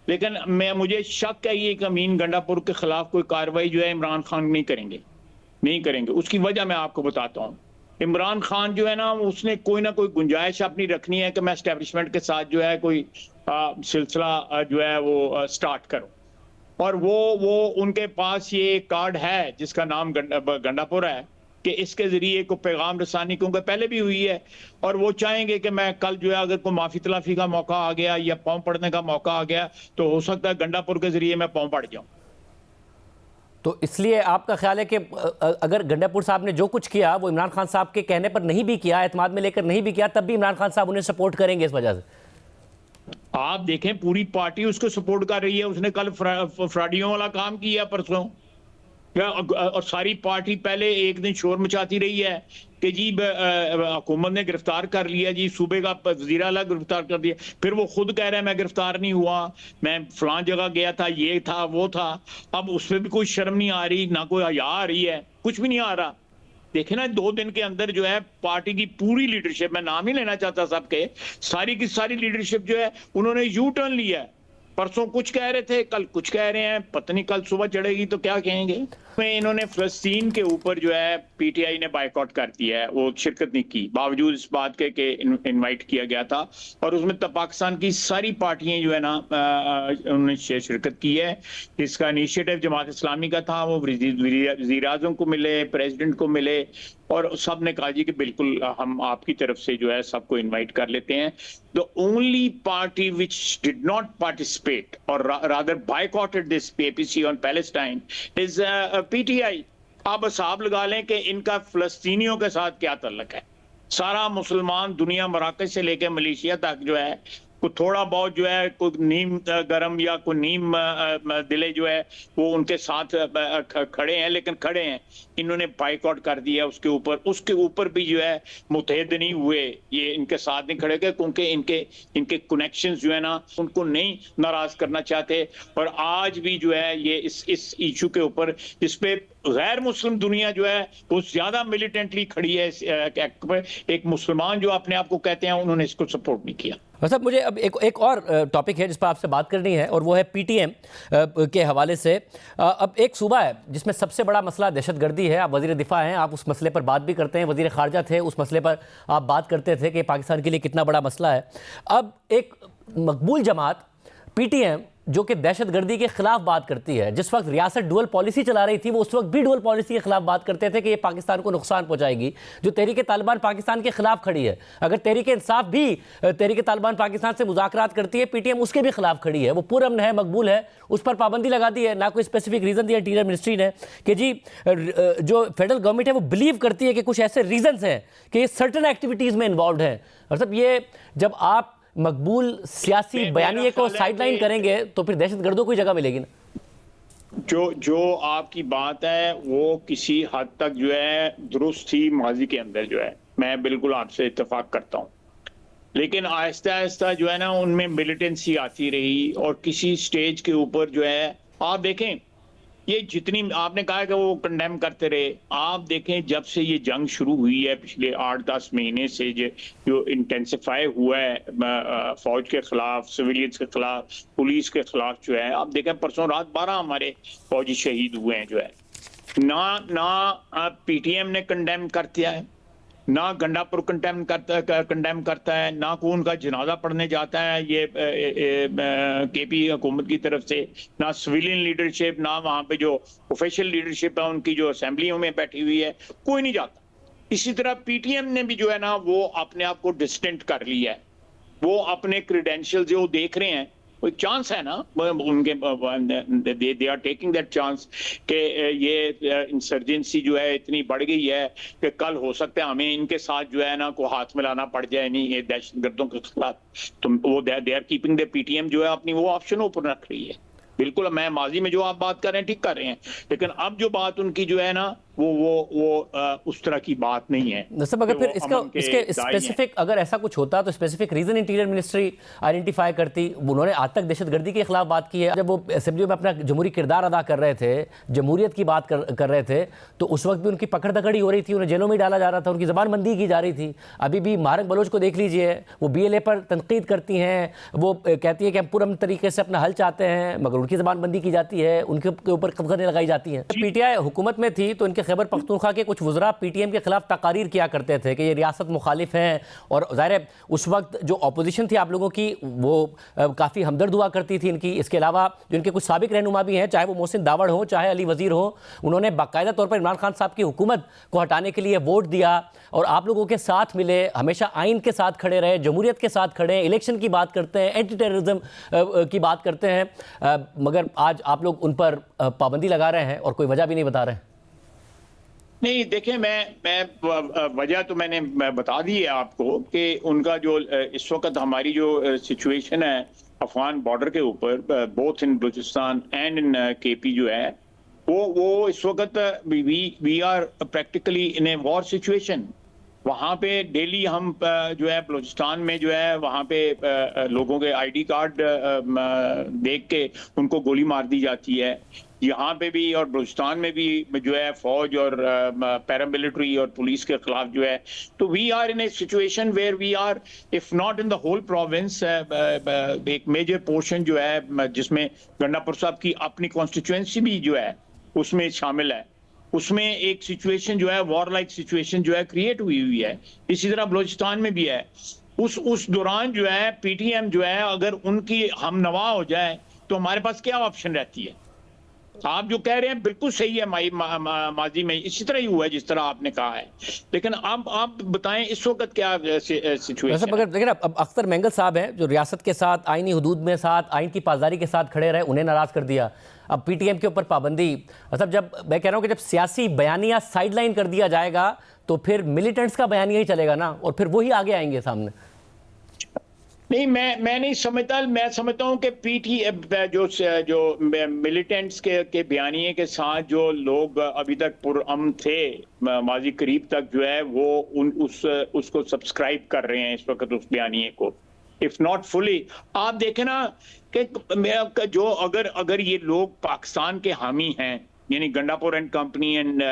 लेकिन मुझे शक है ये कि अमीन गंडापुर के खिलाफ कोई कार्रवाई जो है इमरान खान नहीं करेंगे। उसकी वजह मैं आपको बताता हूँ। इमरान खान जो है ना, उसने कोई ना कोई गुंजाइश अपनी रखनी है कि मैं एस्टेब्लिशमेंट के साथ जो है कोई सिलसिला जो है वो स्टार्ट करूं, और वो उनके पास ये कार्ड है जिसका नाम गंडापुर है कि इसके जरिए को पैगाम रसानी क्योंकि पहले भी हुई है, और वो चाहेंगे कि मैं कल जो है अगर कोई माफी तलाफी का मौका आ गया या पाँव पड़ने का मौका आ गया तो हो सकता है गंडापुर के जरिए मैं पाँव पड़ जाऊं। तो इसलिए आपका ख्याल है कि अगर गंडापुर साहब ने जो कुछ किया वो इमरान खान साहब के कहने पर नहीं भी किया, एतमाद में लेकर नहीं भी किया, तब भी इमरान खान साहब उन्हें सपोर्ट करेंगे इस वजह से? आप देखें पूरी पार्टी उसको सपोर्ट कर रही है। उसने कल फ्रॉडियों वाला काम किया परसों, और सारी पार्टी पहले एक दिन शोर मचाती रही है कि जी हुकूमत ने गिरफ्तार कर लिया, जी सूबे का वज़ीर आला गिरफ्तार कर दिया। फिर वो खुद कह रहा है मैं गिरफ्तार नहीं हुआ, मैं फलां जगह गया था, ये था वो था। अब उसमें भी कोई शर्म नहीं आ रही, ना कोई हया आ रही है, कुछ भी नहीं आ रहा। देखे ना 2 दिन के अंदर जो है पार्टी की पूरी लीडरशिप, मैं नाम ही लेना चाहता सबके, सारी की सारी लीडरशिप जो है उन्होंने यू टर्न लिया है। परसों कुछ कह रहे थे, कल कुछ कह रहे हैं, पता नहीं कल सुबह चढ़ेगी तो क्या कहेंगे। इन्होंने फलस्तीन के ऊपर जो है पीटीआई ने बायकॉट कर दिया है, वो शिरकत नहीं की, बावजूद इस बात के इनवाइट किया गया था। और उसमें तो पाकिस्तान की सारी पार्टियां जो है ना उन्होंने शिरकत की है। इसका इनिशिएटिव जमात इस्लामी का था, वो वज़ीर आज़म को मिले, प्रेसिडेंट को मिले, और सब ने कहा जी कि बिल्कुल हम आपकी तरफ से जो है सबको इनवाइट कर लेते हैं। The only party which did not participate or rather boycotted this PPC on Palestine is PTI. आप हिसाब लगा लें कि इनका फलस्तीनियों के साथ क्या ताल्लुक है। सारा मुसलमान दुनिया मराकश से लेकर मलेशिया तक जो है कोई थोड़ा बहुत जो है कोई नीम गरम या कोई नीम दिले जो है वो उनके साथ खड़े हैं, लेकिन खड़े हैं। इन्होंने बाइकआउट कर दिया उसके ऊपर भी जो है मुतहद नहीं हुए, ये इनके साथ नहीं खड़े गए, क्योंकि इनके कनेक्शंस जो है ना उनको नहीं नाराज करना चाहते। और आज भी जो है ये इस इशू के ऊपर जिस पे गैर मुस्लिम दुनिया जो है वो ज्यादा मिलिटेंटली खड़ी है इस एक्ट पर, एक मुसलमान जो अपने आप को कहते हैं उन्होंने इसको सपोर्ट नहीं किया। मतलब मुझे अब एक और टॉपिक है जिस पर आपसे बात करनी है, और वो है पीटीएम के हवाले से। अब एक सूबा है जिसमें सबसे बड़ा मसला दहशतगर्दी है। आप वज़ीर दिफा हैं, आप उस मसले पर बात भी करते हैं, वज़ीर ख़ारजा थे, उस मसले पर आप बात करते थे कि पाकिस्तान के लिए कितना बड़ा मसला है। अब एक मकबूल जमात पीटीएम जो कि दहशतगर्दी के खिलाफ बात करती है, जिस वक्त रियासत डुअल पॉलिसी चला रही थी वो उस वक्त भी डुअल पॉलिसी के खिलाफ बात करते थे कि ये पाकिस्तान को नुकसान पहुंचाएगी। जो तहरीक तालिबान पाकिस्तान के खिलाफ खड़ी है, अगर तहरीक इंसाफ भी तहरीक तालिबान पाकिस्तान से मुज़ाकरात करती है, पीटीएम उसके भी खिलाफ खड़ी है। वो पुरअमन है, मकबूल है, उस पर पाबंदी लगा दी है। ना कोई स्पेसिफिक रीज़न दिया इंटीरियर मिनिस्ट्री ने कि जी जो फेडरल गवर्नमेंट है वो बिलीव करती है कि कुछ ऐसे रीजंस हैं कि ये सर्टन एक्टिविटीज़ में इन्वॉल्व है। मतलब ये जब आप मकबूल सियासी बयानिए को साइडलाइन करेंगे तो फिर दहशतगर्दों को जगह मिलेगी ना। जो आपकी बात है वो किसी हद तक जो है दुरुस्त थी माजी के अंदर, जो है मैं बिल्कुल आपसे इत्तेफाक करता हूँ, लेकिन आहिस्ता आहिस्ता जो है ना उनमें मिलिटेंसी आती रही, और किसी स्टेज के ऊपर जो है आप देखें ये जितनी आपने कहा कि वो कंडेम करते रहे, आप देखें जब से ये जंग शुरू हुई है पिछले 8-10 महीने से जो इंटेंसिफाई हुआ है फौज के खिलाफ, सिविलियंस के खिलाफ, पुलिस के खिलाफ जो है, आप देखें परसों रात 12 हमारे फौजी शहीद हुए हैं। जो है ना पीटीएम ने कंडेम कर दिया है, ना गंडापुर कंडेम करता है, ना को उनका जनाजा पढ़ने जाता है ये केपी हुकूमत की तरफ से, ना सिविलियन लीडरशिप, ना वहाँ पे जो ऑफिशियल लीडरशिप है उनकी जो असेंबलियों में बैठी हुई है, कोई नहीं जाता। इसी तरह पीटीएम ने भी जो है ना वो अपने आप को डिस्टेंट कर लिया है। वो अपने क्रेडेंशियल जो देख रहे हैं, कोई चांस है ना उनके, they are taking that chance कि ये इंसर्जेंसी जो है इतनी बढ़ गई है कि कल हो सकता है हमें इनके साथ जो है ना को हाथ मिलाना पड़ जाए, नहीं ये दहशतगर्दों के खिलाफ। तो वो they are keeping the PTM जो है अपनी वो ऑप्शन ओपन रख रही है। बिल्कुल, मैं माजी में जो आप बात कर रहे हैं ठीक कर रहे हैं, लेकिन अब जो बात उनकी जो है ना वो उस तरह की बात नहीं है। सब अगर फिर इसके स्पेसिफिक अगर ऐसा कुछ होता तो specific reason interior ministry identify करती। उन्होंने आज तक दहशतगर्दी के खिलाफ बात की है। जब वो असेंबली में अपना जमहूरी किरदार अदा कर रहे थे, जमहूरियत की बात कर रहे थे, तो उस वक्त भी उनकी पकड़ दकड़ी हो रही थी, उन्हें जेलों में डाला जा रहा था, उनकी ज़बानबंदी की जा रही थी। अभी भी मारक बलोच को देख लीजिए, वो BLA पर तनकीद करती हैं, वो कहती है कि हम पुरअमन तरीके से अपना हल चाहते हैं, मगर उनकी ज़बानबंदी की जाती है, उनके ऊपर कदगरें लगाई जाती हैं। PTI हुकूमत में थी तो इनके खैबर पख्तूनख्वा के कुछ वज़रा पीटीएम के खिलाफ तकारीर किया करते थे कि ये रियासत मुखालिफ हैं, और ज़ाहिर है उस वक्त जो अपोजिशन थी आप लोगों की वो काफ़ी हमदर्द हुआ करती थी इनकी। इसके अलावा जो इनके कुछ साबिक रहनुमा भी हैं, चाहे वो मोहसिन दावड़ हो चाहे अली वज़ीर हो, उन्होंने बाकायदा तौर पर इमरान खान साहब की हुकूमत को हटाने के लिए वोट दिया और आप लोगों के साथ मिले, हमेशा आइन के साथ खड़े रहे, जमहूरियत के साथ खड़े हैं, इलेक्शन की बात करते हैं, एंटी टेररिज्म की बात करते हैं, मगर आज आप लोग उन पर पाबंदी लगा रहे हैं और कोई वजह भी नहीं बता रहे हैं। नहीं देखें, मैं वजह तो मैंने बता दी है आपको कि उनका जो इस वक्त हमारी जो सिचुएशन है अफगान बॉर्डर के ऊपर, both in Balochistan and in KP जो है, वो इस वक्त we are practically in a war situation. वहाँ पे डेली हम जो है बलूचिस्तान में जो है वहाँ पे लोगों के आईडी कार्ड देख के उनको गोली मार दी जाती है। यहाँ पे भी और बलूचिस्तान में भी जो है फौज और पैरामिलिट्री और पुलिस के खिलाफ जो है, तो we are in a situation where we are if not in the whole province, एक मेजर पोर्शन जो है जिसमें गंडापुर साहब की अपनी कॉन्स्टिट्यूएंसी भी जो है उसमें शामिल है, उसमें एक सिचुएशन जो है वॉर लाइक सिचुएशन जो है क्रिएट हुई है। इसी तरह बलूचिस्तान में भी है। उस दौरान जो है पीटीएम जो है अगर उनकी हम नवा हो जाए तो हमारे पास क्या ऑप्शन रहती है? आप जो कह रहे हैं बिल्कुल सही है, माजी में इसी तरह ही हुआ है जिस तरह आपने कहा है, लेकिन अब आप बताएं इस वक्त क्या सिचुएशन है? लेकिन अब अख्तर मेंगल साहब हैं जो रियासत के साथ आईनी हुदूद में साथ आइन की पासदारी के साथ खड़े रहे, उन्हें नाराज कर दिया। अब पीटीएम के ऊपर पाबंदी, मतलब जब मैं कह रहा हूँ कि जब सियासी बयानिया साइडलाइन कर दिया जाएगा तो फिर मिलिटेंट्स का बयानिया ही चलेगा ना, और फिर वही आगे आएंगे सामने। नहीं, मैं नहीं समझता। मैं समझता हूँ कि पीटीएम जो मिलिटेंट्स के बयानिए के साथ जो लोग अभी तक पुरअमन थे माजी करीब तक जो है वो उसको सब्सक्राइब कर रहे हैं इस वक्त उस बयानिए को, इफ नॉट फुली। आप देखें ना कि जो अगर ये लोग पाकिस्तान के हामी हैं, यानी Gandapur and company and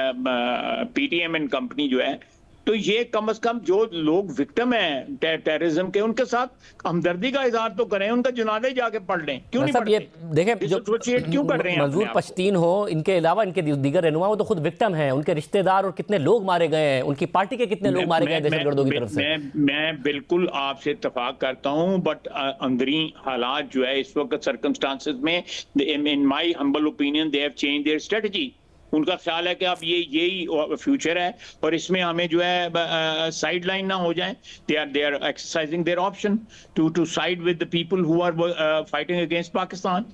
PTM and company जो है, तो ये कम से कम जो लोग विक्टिम हैं टेररिज्म के, उनके साथ हमदर्दी का इजहार तो करें, उनका जनाजा जाके पढ़ लें। क्यों नहीं पढ़ते? ये देखें जो क्यों कर रहे हैं? मंजूर पश्तीन हो, इनके अलावा इनके दीगर रहनुमा, वो तो खुद विक्टिम हैं, उनके रिश्तेदार और कितने लोग मारे गए हैं, उनकी पार्टी के कितने लोग मारे गए दहशतगर्दों की तरफ से। मैं बिल्कुल आपसे इत्तेफाक करता हूँ, बट अंदरी हालात जो है इस वक्त सर्कमस्टांसेस में, in my humble opinion they have change their strategy. उनका ख्याल है कि अब यही फ्यूचर है और इसमें हमें जो है साइड लाइन ना हो जाए। They are exercising their option to side with the people who are fighting against Pakistan.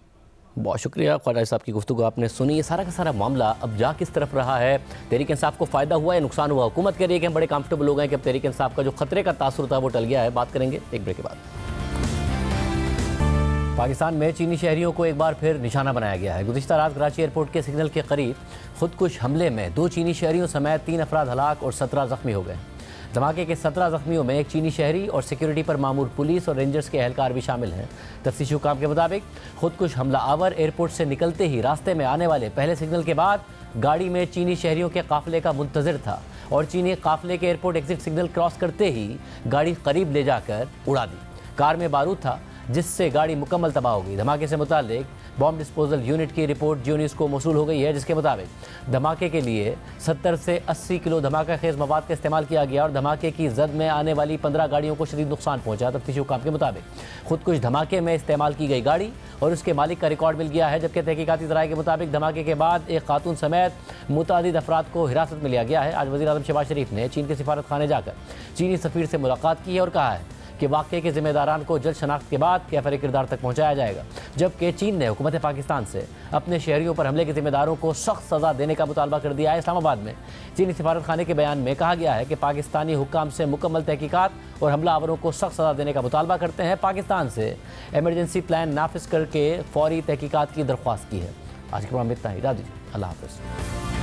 बहुत शुक्रिया ख्वाजा साहब की गुफ्तगू आपने सुनी। ये सारा का सारा मामला अब जा किस तरफ रहा है, तहरीक इंसाफ को फ़ायदा हुआ या नुकसान हुआ? हुकूमत कह रही है कि हम बड़े कंफर्टेबल हो गए कि अब तहरीक इंसाफ का जो खतरे का तासुर था वो टल गया है। बात करेंगे एक ब्रेक के बाद। पाकिस्तान में चीनी शहरियों को एक बार फिर निशाना बनाया गया है। गुज़िश्ता रात कराची एयरपोर्ट के सिग्नल के करीब खुदकुश हमले में 2 चीनी शहरियों समेत 3 अफराद हलाक और 17 ज़ख्मी हो गए। धमाके के 17 ज़ख्मियों में एक चीनी शहरी और सिक्योरिटी पर मामूर पुलिस और रेंजर्स के एहलकार भी शामिल हैं। तफ्तीशी हुकाम के मुताबिक खुदकुश हमला आवर एयरपोर्ट से निकलते ही रास्ते में आने वाले पहले सिग्नल के बाद गाड़ी में चीनी शहरियों के काफिले का मुंतज़िर था और चीनी काफिले के एयरपोर्ट एग्जिट सिग्नल क्रॉस करते ही गाड़ी करीब ले जाकर उड़ा दी। कार में बारूद था जिससे गाड़ी मुकम्मल तबाह हो गई। धमाके से मुतालिक बॉम्ब डिस्पोजल यूनिट की रिपोर्ट जियो न्यूज़ को मौसूल हो गई है, जिसके मुताबिक धमाके के लिए 70 से 80 किलो धमाका खेज मवाद का इस्तेमाल किया गया और धमाके की जद में आने वाली 15 गाड़ियों को शदीद नुकसान पहुंचा। तफ्तीशी हुकाम के मुताबिक खुदकुश धमाके में इस्तेमाल की गई गाड़ी और उसके मालिक का रिकॉर्ड मिल गया है, जबकि तहकीकाती ज़राए के मुताबिक धमाके के बाद एक खातून समेत मुतादिद अफराद को हिरासत में लिया गया है। आज वज़ीर आज़म शहबाज शरीफ ने चीन के सिफारत खाने जाकर चीनी सफ़ीर से मुलाकात की है और कहा है कि वाक़े के ज़िम्मेदारान को जल्द शनाख्त के बाद कैफ़र किरदार तक पहुँचाया जाएगा, जबकि चीन ने हुकूमत पाकिस्तान से अपने शहरियों पर हमले के ज़िम्मेदारों को सख्त सज़ा देने का मुतालबा कर दिया है। इस्लामाबाद में चीनी सिफारत खाने के बयान में कहा गया है कि पाकिस्तानी हुक्काम से मुकम्मल तहकीकात और हमलावरों को सख्त सज़ा देने का मुतालबा करते हैं। पाकिस्तान से एमरजेंसी प्लान नाफिज करके फौरी तहकीकात की दरख्वास्त की है। आज के प्रोग्राम में इतना ही। इजाज़त दीजिए। अल्लाह हाफ़िज़।